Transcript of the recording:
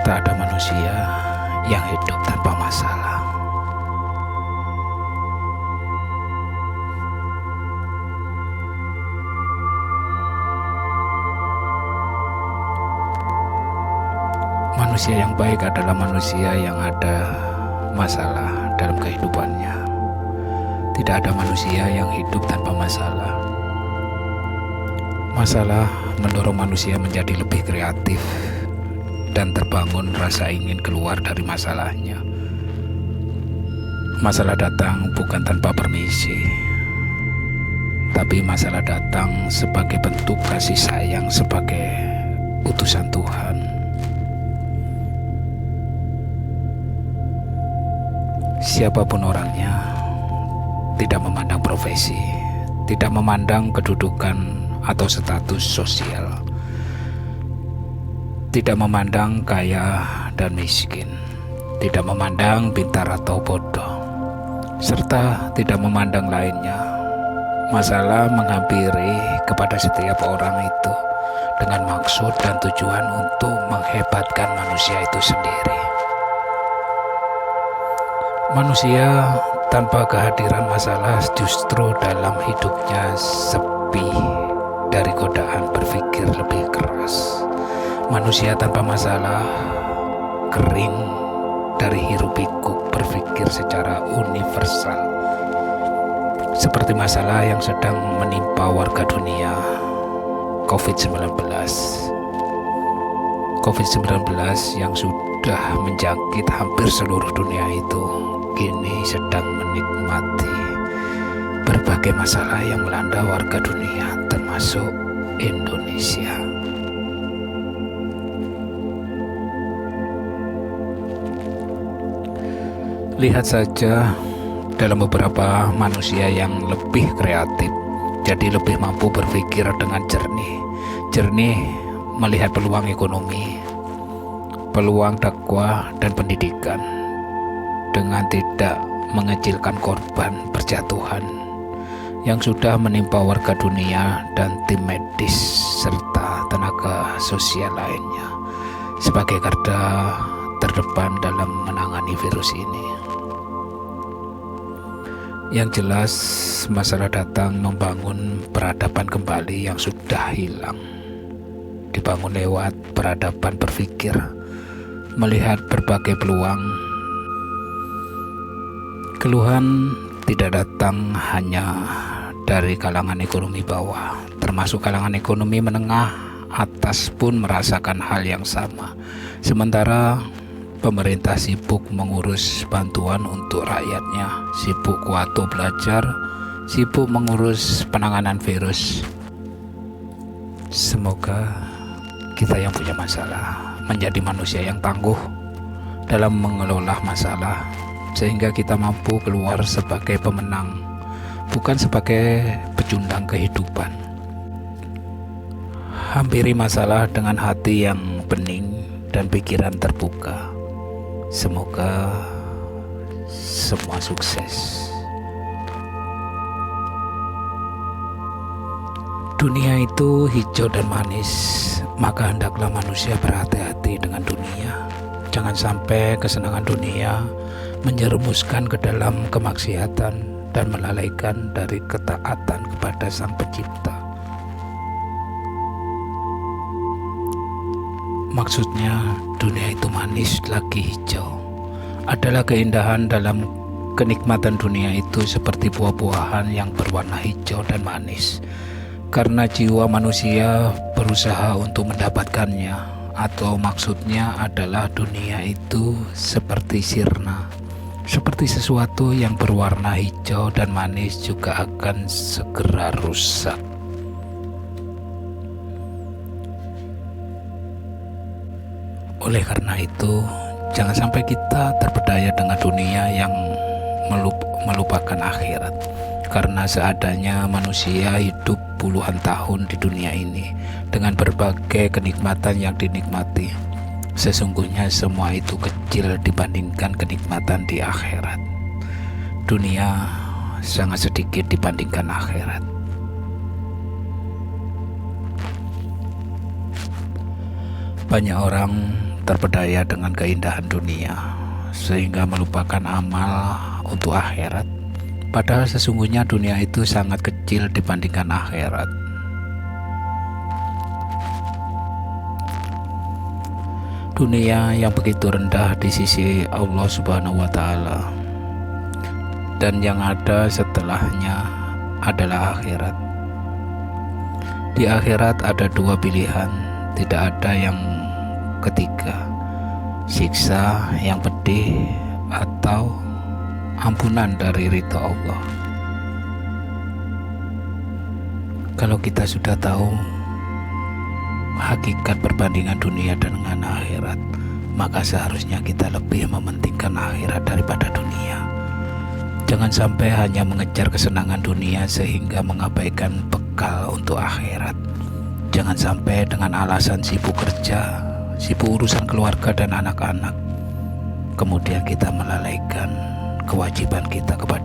Tak ada manusia yang hidup tanpa masalah. Manusia yang baik adalah manusia yang ada masalah dalam kehidupannya. Tidak ada manusia yang hidup tanpa masalah. Masalah mendorong manusia menjadi lebih kreatif dan terbangun rasa ingin keluar dari masalahnya. Masalah datang bukan tanpa permisi, tapi masalah datang sebagai bentuk kasih sayang, sebagai utusan Tuhan. Siapapun orangnya, tidak memandang profesi, tidak memandang kedudukan atau status sosial, tidak memandang kaya dan miskin, tidak memandang pintar atau bodoh, serta tidak memandang lainnya. Masalah menghampiri kepada setiap orang itu dengan maksud dan tujuan untuk menghebatkan manusia itu sendiri. Manusia tanpa kehadiran masalah justru dalam hidupnya sepi dari godaan berpikir lebih keras. Manusia tanpa masalah kering dari hiruk-pikuk berpikir secara universal, seperti masalah yang sedang menimpa warga dunia, COVID-19. COVID-19 yang sudah menjangkit hampir seluruh dunia itu kini sedang menikmati berbagai masalah yang melanda warga dunia, termasuk Indonesia. Lihat saja dalam beberapa manusia yang lebih kreatif, jadi lebih mampu berpikir dengan jernih melihat peluang ekonomi, peluang dakwah dan pendidikan, dengan tidak mengecilkan korban perjatuhan yang sudah menimpa warga dunia dan tim medis serta tenaga sosial lainnya sebagai garda terdepan dalam menangani virus ini. Yang jelas, masalah datang membangun peradaban kembali yang sudah hilang, dibangun lewat peradaban berpikir, melihat berbagai peluang. Keluhan tidak datang hanya dari kalangan ekonomi bawah, termasuk kalangan ekonomi menengah atas pun merasakan hal yang sama. Sementara pemerintah sibuk mengurus bantuan untuk rakyatnya, sibuk waktu belajar, sibuk mengurus penanganan virus. Semoga kita yang punya masalah menjadi manusia yang tangguh dalam mengelola masalah, sehingga kita mampu keluar sebagai pemenang, bukan sebagai pecundang kehidupan. Hampiri masalah dengan hati yang bening dan pikiran terbuka. Semoga semua sukses. Dunia itu hijau dan manis, maka hendaklah manusia berhati-hati dengan dunia. Jangan sampai kesenangan dunia menjerumuskan ke dalam kemaksiatan dan melalaikan dari ketaatan kepada Sang Pencipta. Maksudnya, dunia itu manis lagi hijau. Adalah keindahan dalam kenikmatan dunia itu seperti buah-buahan yang berwarna hijau dan manis. Karena jiwa manusia berusaha untuk mendapatkannya, atau maksudnya adalah dunia itu seperti sirna. Seperti sesuatu yang berwarna hijau dan manis juga akan segera rusak. Oleh karena itu, jangan sampai kita terpedaya dengan dunia yang melupakan akhirat. Karena seadanya manusia hidup puluhan tahun di dunia ini dengan berbagai kenikmatan yang dinikmati. Sesungguhnya semua itu kecil dibandingkan kenikmatan di akhirat. Dunia sangat sedikit dibandingkan akhirat. Banyak orang terpedaya dengan keindahan dunia sehingga melupakan amal untuk akhirat. Padahal sesungguhnya dunia itu sangat kecil dibandingkan akhirat. Dunia yang begitu rendah di sisi Allah Subhanahu wa Ta'ala, dan yang ada setelahnya adalah akhirat. Di akhirat ada dua pilihan, tidak ada yang ketiga: siksa yang pedih atau ampunan dari ridha Allah. Kalau kita sudah tahu hakikat perbandingan dunia dengan akhirat, maka seharusnya kita lebih mementingkan akhirat daripada dunia. Jangan sampai hanya mengejar kesenangan dunia sehingga mengabaikan bekal untuk akhirat. Jangan sampai dengan alasan sibuk kerja, sibuk urusan keluarga dan anak-anak, kemudian kita melalaikan kewajiban kita kepada